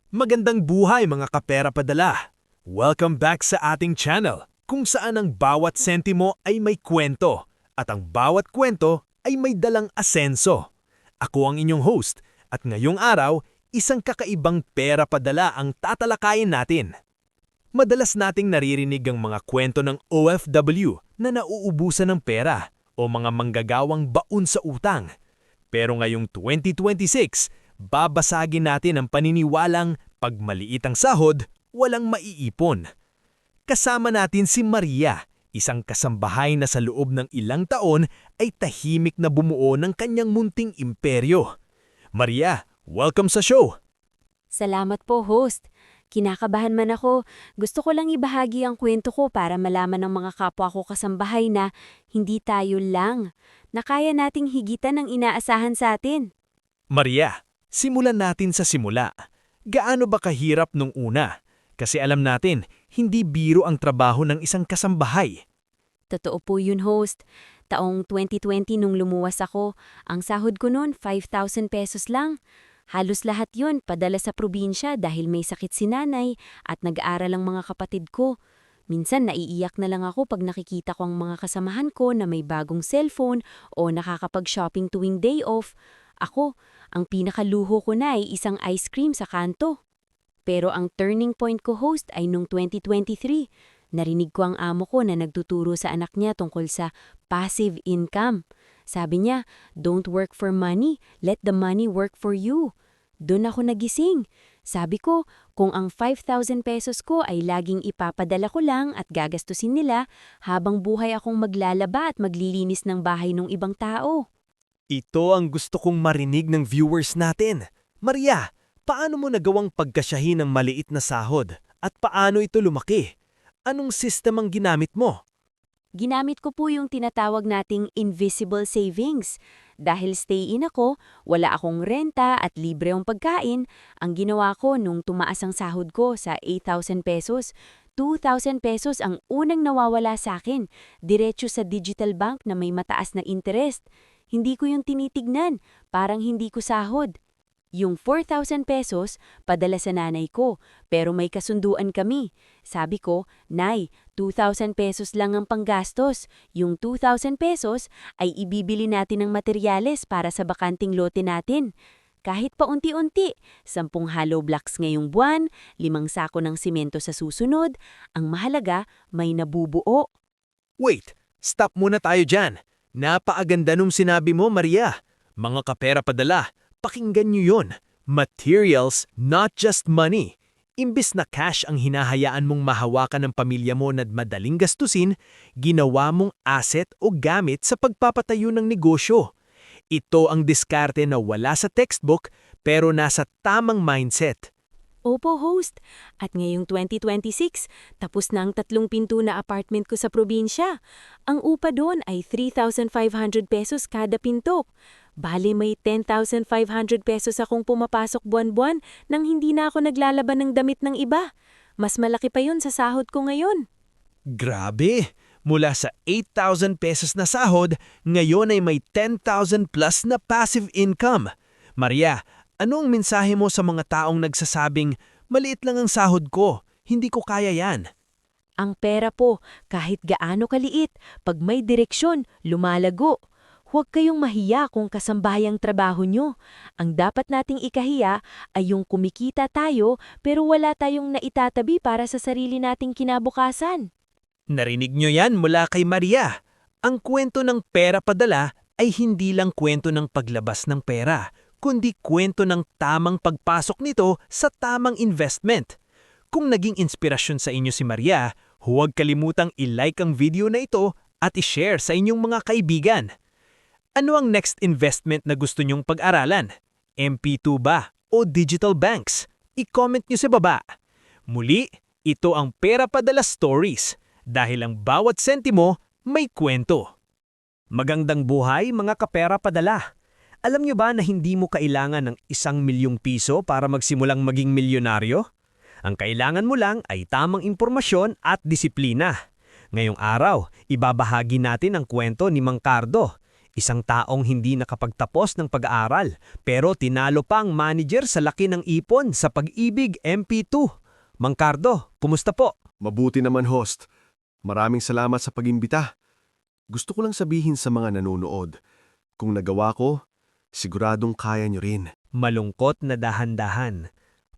Magandang buhay mga kapera padala! Welcome back sa ating channel kung saan ang bawat sentimo ay may kwento at ang bawat kwento ay may dalang asenso. Ako ang inyong host at ngayong araw, isang kakaibang pera padala ang tatalakayin natin. Madalas nating naririnig ang mga kwento ng OFW na nauubusan ng pera o mga manggagawang baon sa utang. Pero ngayong 2026, babasagin natin ang paniniwalang pag maliit ang sahod, walang maiipon. Kasama natin si Maria, isang kasambahay na sa loob ng ilang taon ay tahimik na bumuo ng kanyang munting imperyo. Maria, welcome sa show! Salamat po, host. Kinakabahan man ako, gusto ko lang ibahagi ang kwento ko para malaman ng mga kapwa ko kasambahay na hindi tayo lang, na kaya nating higitan ng inaasahan sa atin. Maria, simulan natin sa simula. Gaano ba kahirap nung una? Kasi alam natin, hindi biro ang trabaho ng isang kasambahay. Totoo po yun, host. Taong 2020 nung lumuwas ako, ang sahod ko noon 5,000 pesos lang. Halos lahat yun padala sa probinsya dahil may sakit si nanay at nag-aaral ang mga kapatid ko. Minsan naiiyak na lang ako pag nakikita ko ang mga kasamahan ko na may bagong cellphone o nakakapag-shopping tuwing day off. Ako, ang pinakaluho ko na ay isang ice cream sa kanto. Pero ang turning point ko, host, ay nung 2023. Narinig ko ang amo ko na nagtuturo sa anak niya tungkol sa passive income. Sabi niya, don't work for money, let the money work for you. Doon ako nagising. Sabi ko, kung ang 5,000 pesos ko ay laging ipapadala ko lang at gagastusin nila, habang buhay akong maglalaba at maglilinis ng bahay ng ibang tao. Ito ang gusto kong marinig ng viewers natin. Maria, paano mo nagawang pagkasyahin ng maliit na sahod? At paano ito lumaki? Anong system ang ginamit mo? Ginamit ko po yung tinatawag nating invisible savings. Dahil stay-in ako, wala akong renta at libre ang pagkain, ang ginawa ko nung tumaas ang sahod ko sa 8,000 pesos, 2,000 pesos ang unang nawawala sa akin, diretso sa digital bank na may mataas na interest. Hindi ko yung tinitignan, parang hindi ko sahod. Yung 4,000 pesos, padala sa nanay ko, pero may kasunduan kami. Sabi ko, Nay, 2,000 pesos lang ang panggastos. Yung 2,000 pesos ay ibibili natin ng materyales para sa bakanting lote natin. Kahit paunti-unti, 10 hollow blocks ngayong buwan, 5 sako ng simento sa susunod, ang mahalaga may nabubuo. Wait, stop muna tayo dyan. Napaaganda nung sinabi mo, Maria. Mga kapera padala, pakinggan nyo yun. Materials, not just money. Imbis na cash ang hinahayaan mong mahawakan ng pamilya mo na madaling gastusin, ginawa mong asset o gamit sa pagpapatayo ng negosyo. Ito ang diskarte na wala sa textbook pero nasa tamang mindset. Opo, host. At ngayong 2026, tapos na ang 3 pinto na apartment ko sa probinsya. Ang upa doon ay 3,500 pesos kada pinto. Bale may 10,500 pesos akong pumapasok buwan-buwan nang hindi na ako naglalaban ng damit ng iba. Mas malaki pa yun sa sahod ko ngayon. Grabe! Mula sa 8,000 pesos na sahod, ngayon ay may 10,000 plus na passive income. Maria, ano ang mensahe mo sa mga taong nagsasabing, maliit lang ang sahod ko, hindi ko kaya yan? Ang pera po, kahit gaano kaliit, pag may direksyon, lumalago. Huwag kayong mahiya kung kasambayang trabaho nyo. Ang dapat nating ikahiya ay yung kumikita tayo pero wala tayong naitatabi para sa sarili nating kinabukasan. Narinig nyo yan mula kay Maria. Ang kwento ng pera padala ay hindi lang kwento ng paglabas ng pera, kundi kwento ng tamang pagpasok nito sa tamang investment. Kung naging inspirasyon sa inyo si Maria, huwag kalimutang i-like ang video na ito at i-share sa inyong mga kaibigan. Ano ang next investment na gusto nyong pag-aralan? MP2 ba o digital banks? I-comment nyo sa baba. Muli, ito ang Pera Padala Stories dahil ang bawat sentimo may kwento. Magandang buhay mga kapera padala! Alam nyo ba na hindi mo kailangan ng 1,000,000 piso para magsimulang maging milyonaryo? Ang kailangan mo lang ay tamang impormasyon at disiplina. Ngayong araw, ibabahagi natin ang kwento ni Mang Cardo, Isang taong hindi nakapagtapos ng pag-aaral pero tinalo pa ang manager sa laki ng ipon sa Pag-ibig MP2. Mang Cardo, kumusta po? Mabuti naman, host. Maraming salamat sa pag-imbita. Gusto ko lang sabihin sa mga nanonood, kung nagawa ko, siguradong kaya nyo rin. Malungkot na dahan-dahan.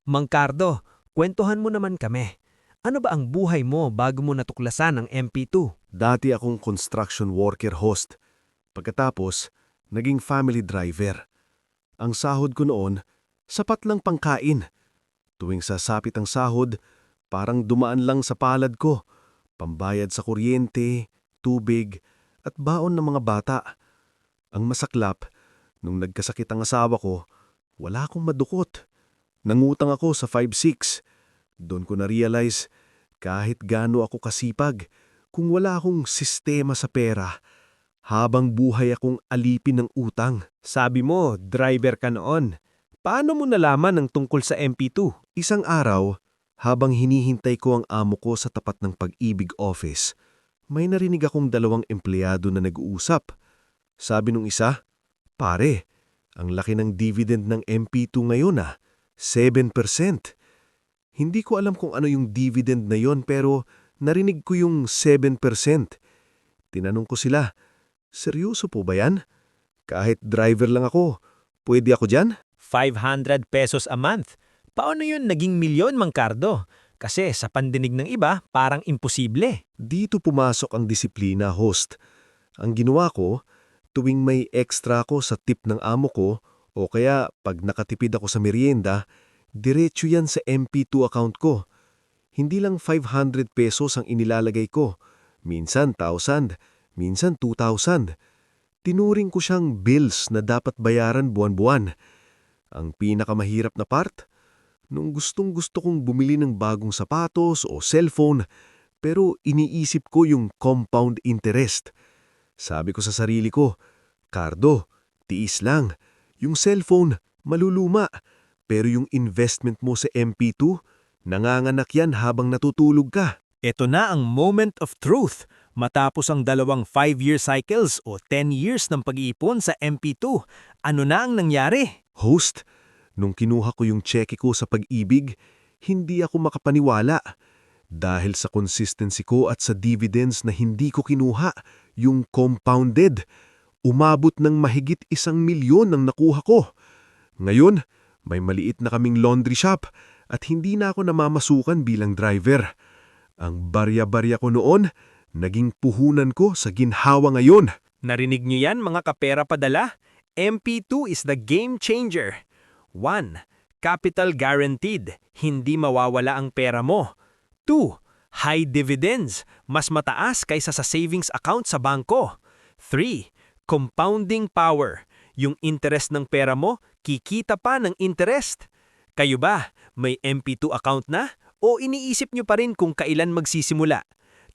Mang Cardo, kwentuhan mo naman kami. Ano ba ang buhay mo bago mo natuklasan ang MP2? Dati akong construction worker, host. Pagkatapos, naging family driver. Ang sahod ko noon, sapat lang pangkain. Tuwing sasapit ang sahod, parang dumaan lang sa palad ko. Pambayad sa kuryente, tubig, at baon ng mga bata. Ang masaklap, nung nagkasakit ang asawa ko, wala akong madukot. Nangutang ako sa 5-6. Doon ko na-realize, kahit gaano ako kasipag, kung wala akong sistema sa pera, habang buhay akong alipin ng utang. Sabi mo, driver ka noon. Paano mo nalaman ang tungkol sa MP2? Isang araw, habang hinihintay ko ang amo ko sa tapat ng Pag-ibig office, may narinig akong dalawang empleyado na nag-uusap. Sabi nung isa, "Pare, ang laki ng dividend ng MP2 ngayon 7%. Hindi ko alam kung ano yung dividend na yon pero narinig ko yung 7%. Tinanong ko sila, "Seryoso po ba yan? Kahit driver lang ako, pwede ako dyan?" 500 pesos a month. Paano yun naging milyon, Mang Cardo? Kasi sa pandinig ng iba, parang imposible. Dito pumasok ang disiplina, host. Ang ginawa ko, tuwing may extra ako sa tip ng amo ko o kaya pag nakatipid ako sa merienda, diretso yan sa MP2 account ko. Hindi lang 500 pesos ang inilalagay ko. Minsan 1,000, minsan 2,000. Tinuring ko siyang bills na dapat bayaran buwan-buwan. Ang pinakamahirap na part, nung gustong-gusto kong bumili ng bagong sapatos o cellphone, pero iniisip ko yung compound interest. Sabi ko sa sarili ko, "Cardo, tiis lang. Yung cellphone, maluluma. Pero yung investment mo sa MP2, nanganganak yan habang natutulog ka." Ito na ang moment of truth. Matapos ang dalawang 5-year cycles o 10 years ng pag-iipon sa MP2, ano na ang nangyari? Host, nung kinuha ko yung cheque ko sa Pag-ibig, hindi ako makapaniwala. Dahil sa consistency ko at sa dividends na hindi ko kinuha, yung compounded, umabot ng mahigit 1,000,000 ang nakuha ko. Ngayon, may maliit na kaming laundry shop at hindi na ako namamasukan bilang driver. Ang barya-barya ko noon, naging puhunan ko sa ginhawa ngayon. Narinig niyo yan, mga kapera padala? MP2 is the game changer. 1. Capital guaranteed. Hindi mawawala ang pera mo. 2. High dividends. Mas mataas kaysa sa savings account sa bangko. 3. Compounding power. Yung interest ng pera mo, kikita pa ng interest. Kayo ba, may MP2 account na? O iniisip nyo pa rin kung kailan magsisimula?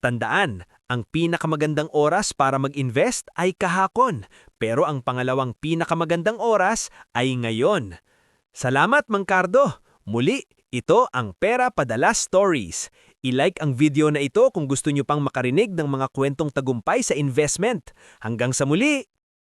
Tandaan, ang pinakamagandang oras para mag-invest ay kahapon, pero ang pangalawang pinakamagandang oras ay ngayon. Salamat, Mang Cardo! Muli, ito ang Pera Padala Stories. I-like ang video na ito kung gusto nyo pang makarinig ng mga kwentong tagumpay sa investment. Hanggang sa muli!